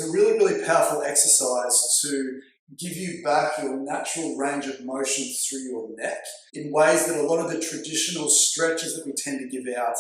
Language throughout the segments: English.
It's a really, really powerful exercise to give you back your natural range of motion through your neck in ways that a lot of the traditional stretches that we tend to give out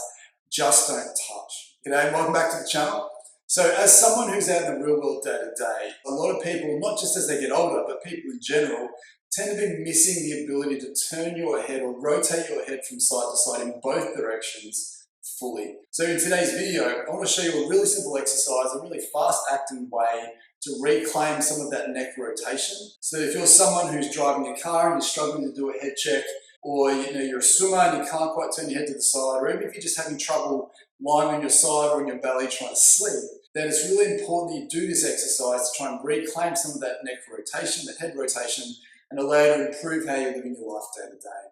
just don't touch. G'day, welcome back to the channel. So as someone who's out in the real world day to day, a lot of people, not just as they get older, but people in general, tend to be missing the ability to turn your head or rotate your head from side to side in both directions fully. So in today's video, I want to show you a really simple exercise, a really fast acting way to reclaim some of that neck rotation. So if you're someone who's driving a car and you're struggling to do a head check, or you're a swimmer and you can't quite turn your head to the side, or even if you're just having trouble lying on your side or on your belly trying to sleep, then it's really important that you do this exercise to try and reclaim some of that neck rotation, the head rotation, and allow you to improve how you're living your life day to day.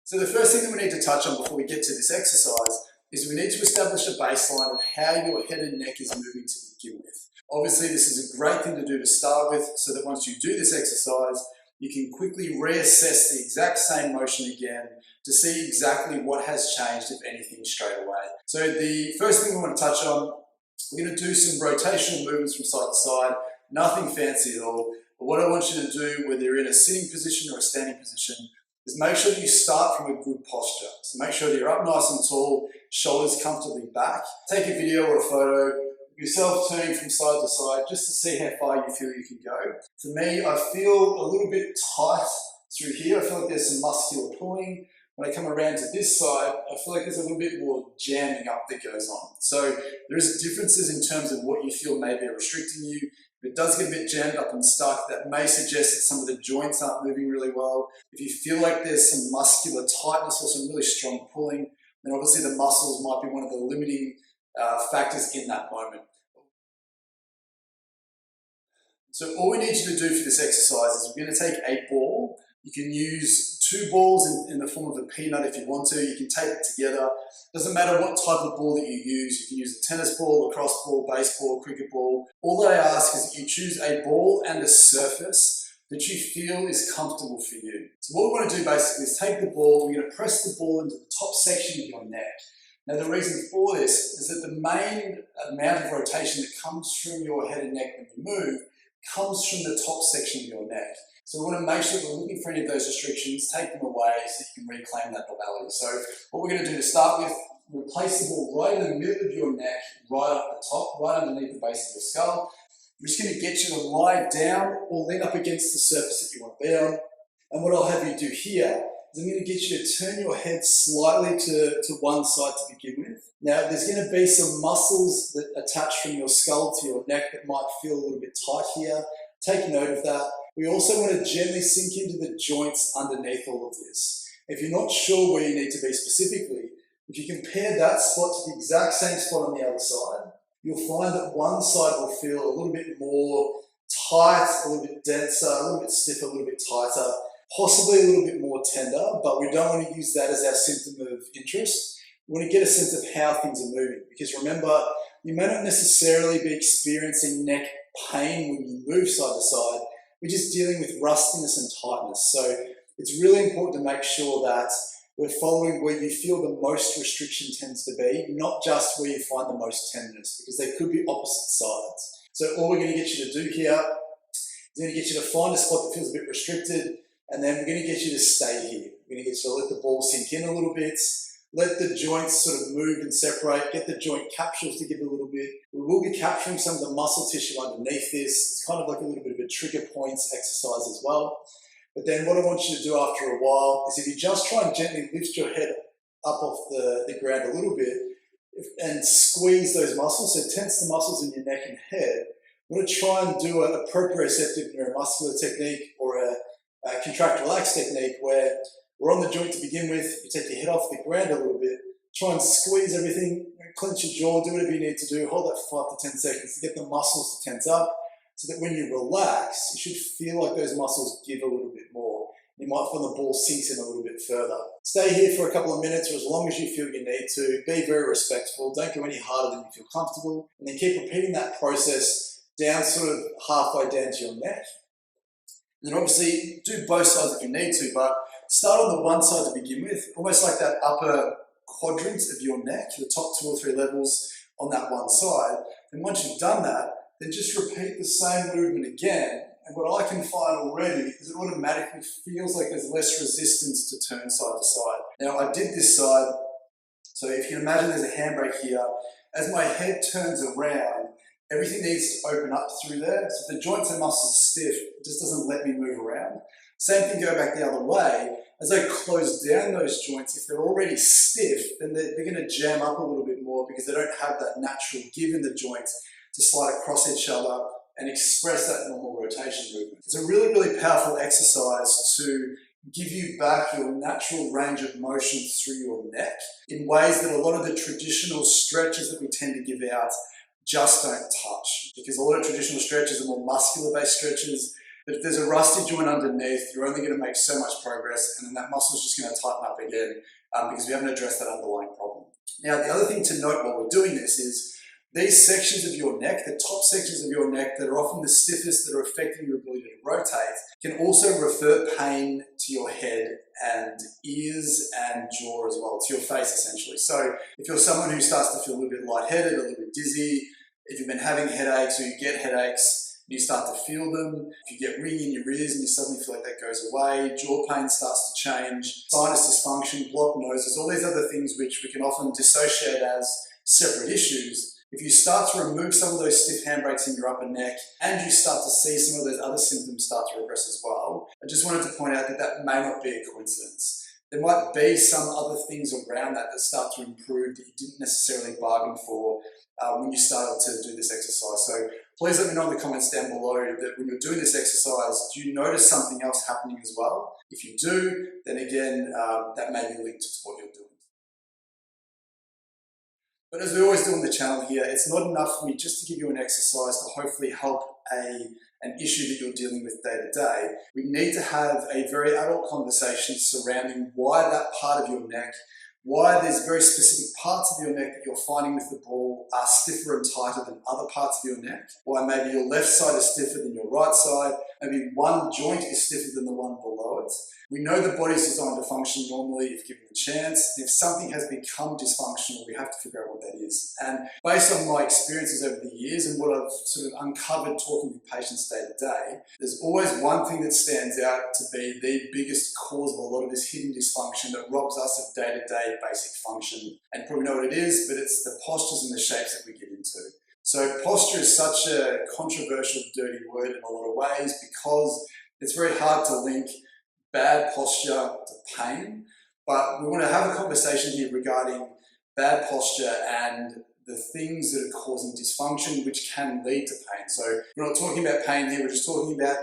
So the first thing that we need to touch on before we get to this exercise is we need to establish a baseline of how your head and neck is moving to begin with. Obviously, this is a great thing to do to start with, so that once you do this exercise, you can quickly reassess the exact same motion again to see exactly what has changed, if anything, straight away. So the first thing we want to touch on, we're going to do some rotational movements from side to side, nothing fancy at all. But what I want you to do, whether you're in a sitting position or a standing position, is make sure that you start from a good posture. So make sure that you're up nice and tall, shoulders comfortably back. Take a video or a photo of yourself turning from side to side just to see how far you feel you can go. For me, I feel a little bit tight through here. I feel like there's some muscular pulling. When I come around to this side, I feel like there's a little bit more jamming up that goes on. So there is differences in terms of what you feel may be restricting you. If it does get a bit jammed up and stuck, that may suggest that some of the joints aren't moving really well. If you feel like there's some muscular tightness or some really strong pulling, then obviously the muscles might be one of the limiting factors in that moment. So all we need you to do for this exercise is we're going to take a ball. You can use two balls in the form of a peanut if you want to. You can tape it together. Doesn't matter what type of ball that you use. You can use a tennis ball, lacrosse ball, baseball, cricket ball. All that I ask is that you choose a ball and a surface that you feel is comfortable for you. So what we want to do basically is take the ball, we're going to press the ball into the top section of your neck. Now the reason for this is that the main amount of rotation that comes from your head and neck when you move comes from the top section of your neck. So we want to make sure that we're looking for any of those restrictions, take them away so you can reclaim that normality. So what we're going to do to start with, we'll place the ball right in the middle of your neck, right up the top, right underneath the base of your skull. We're just going to get you to lie down or lean up against the surface that you want to be on. And what I'll have you do here is I'm going to get you to turn your head slightly to one side to begin with. Now there's going to be some muscles that attach from your skull to your neck that might feel a little bit tight here. Take note of that. We also want to gently sink into the joints underneath all of this. If you're not sure where you need to be specifically, if you compare that spot to the exact same spot on the other side, you'll find that one side will feel a little bit more tight, a little bit denser, a little bit stiffer, a little bit tighter, possibly a little bit more tender, but we don't want to use that as our symptom of interest. We want to get a sense of how things are moving, because remember, you may not necessarily be experiencing neck pain when you move side to side. We're just dealing with rustiness and tightness. So it's really important to make sure that we're following where you feel the most restriction tends to be, not just where you find the most tenderness, because they could be opposite sides. So all we're going to get you to do here is going to get you to find a spot that feels a bit restricted, and then we're going to get you to stay here. We're going to get you to let the ball sink in a little bit, let the joints sort of move and separate, get the joint capsules to give a little bit. We will be capturing some of the muscle tissue underneath this. It's kind of like a little bit of a trigger points exercise as well. But then what I want you to do after a while is if you just try and gently lift your head up off the ground a little bit and squeeze those muscles, so tense the muscles in your neck and head. I want to try and do a proprioceptive neuromuscular technique or a contract relax technique where we're on the joint to begin with, you take your head off the ground a little bit, try and squeeze everything, clench your jaw, do whatever you need to do, hold that for 5 to 10 seconds to get the muscles to tense up, so that when you relax, you should feel like those muscles give a little bit more. You might find the ball sinks in a little bit further. Stay here for a couple of minutes or as long as you feel you need to. Be very respectful, don't go any harder than you feel comfortable, and then keep repeating that process down sort of halfway down to your neck. And then obviously do both sides if you need to, but start on the one side to begin with, almost like that upper quadrant of your neck, the top 2 or 3 levels on that one side. And once you've done that, then just repeat the same movement again. And what I can find already is it automatically feels like there's less resistance to turn side to side. Now I did this side, so if you can imagine there's a handbrake here, as my head turns around, everything needs to open up through there. So if the joints and muscles are stiff, it just doesn't let me move around. Same thing, go back the other way. As I close down those joints, if they're already stiff, then they're going to jam up a little bit more because they don't have that natural give in the joints to slide across each other and express that normal rotation movement. It's a really, really powerful exercise to give you back your natural range of motion through your neck in ways that a lot of the traditional stretches that we tend to give out just don't touch. Because a lot of traditional stretches are more muscular-based stretches, but if there's a rusty joint underneath, you're only going to make so much progress, and then that muscle's just going to tighten up again because we haven't addressed that underlying problem. Now, the other thing to note while we're doing this is these sections of your neck, the top sections of your neck that are often the stiffest that are affecting your ability to rotate, can also refer pain to your head and ears and jaw as well, to your face essentially. So if you're someone who starts to feel a little bit lightheaded, a little bit dizzy, if you've been having headaches or you get headaches, you start to feel them. If you get ringing in your ears and you suddenly feel like that goes away, jaw pain starts to change, sinus dysfunction, blocked noses, all these other things which we can often dissociate as separate issues. If you start to remove some of those stiff handbrakes in your upper neck and you start to see some of those other symptoms start to regress as well, I just wanted to point out that that may not be a coincidence. There might be some other things around that that start to improve that you didn't necessarily bargain for when you started to do this exercise. So please let me know in the comments down below that when you're doing this exercise, do you notice something else happening as well? If you do, then again, that may be linked to what you're doing. But as we always do on the channel here, it's not enough for me just to give you an exercise to hopefully help an issue that you're dealing with day to day. We need to have a very adult conversation surrounding why that part of your neck, why there's very specific parts of your neck that you're finding with the ball are stiffer and tighter than other parts of your neck, why maybe your left side is stiffer than your right side, maybe one joint is stiffer than the one below it. We know the body's designed to function normally if given the chance. If something has become dysfunctional, we have to figure out what that is. And based on my experiences over the years and what I've sort of uncovered talking with patients day to day, there's always one thing that stands out to be the biggest cause of a lot of this hidden dysfunction that robs us of day-to-day basic function. And you probably know what it is, but it's the postures and the shapes that we get into. So posture is such a controversial, dirty word in a lot of ways because it's very hard to link bad posture to pain, but we want to have a conversation here regarding bad posture and the things that are causing dysfunction which can lead to pain. So we're not talking about pain here, we're just talking about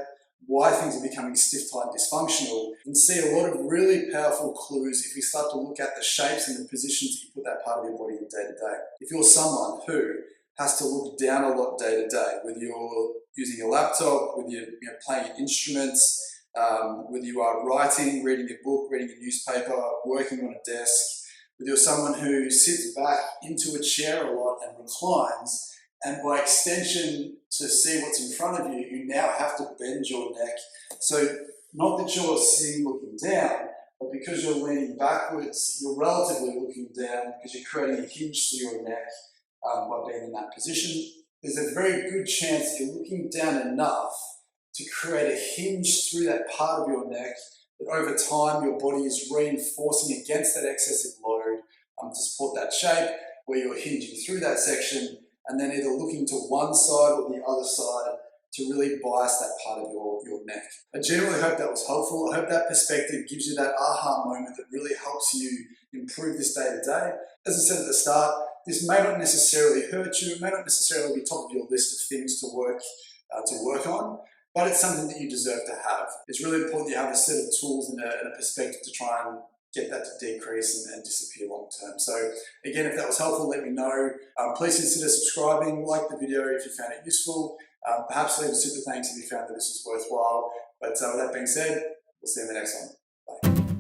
why things are becoming stiff, tight, and dysfunctional. You can see a lot of really powerful clues if we start to look at the shapes and the positions that you put that part of your body in day to day. If you're someone who has to look down a lot day to day, whether you're using a laptop, whether you're playing instruments, whether you are writing, reading a book, reading a newspaper, working on a desk, whether you're someone who sits back into a chair a lot and reclines, and by extension to see what's in front of you, you now have to bend your neck. So not that you're sitting looking down, but because you're leaning backwards, you're relatively looking down because you're creating a hinge to your neck by being in that position. There's a very good chance that you're looking down enough to create a hinge through that part of your neck that over time your body is reinforcing against that excessive load to support that shape where you're hinging through that section and then either looking to one side or the other side to really bias that part of your neck. I genuinely hope that was helpful. I hope that perspective gives you that aha moment that really helps you improve this day to day. As I said at the start, this may not necessarily hurt you, it may not necessarily be top of your list of things to work on, but it's something that you deserve to have. It's really important that you have a set of tools and a perspective to try and get that to decrease and disappear long term. So again, if that was helpful, let me know. Please consider subscribing, like the video if you found it useful. Perhaps leave a super thanks if you found that this was worthwhile. But with that being said, we'll see you in the next one. Bye.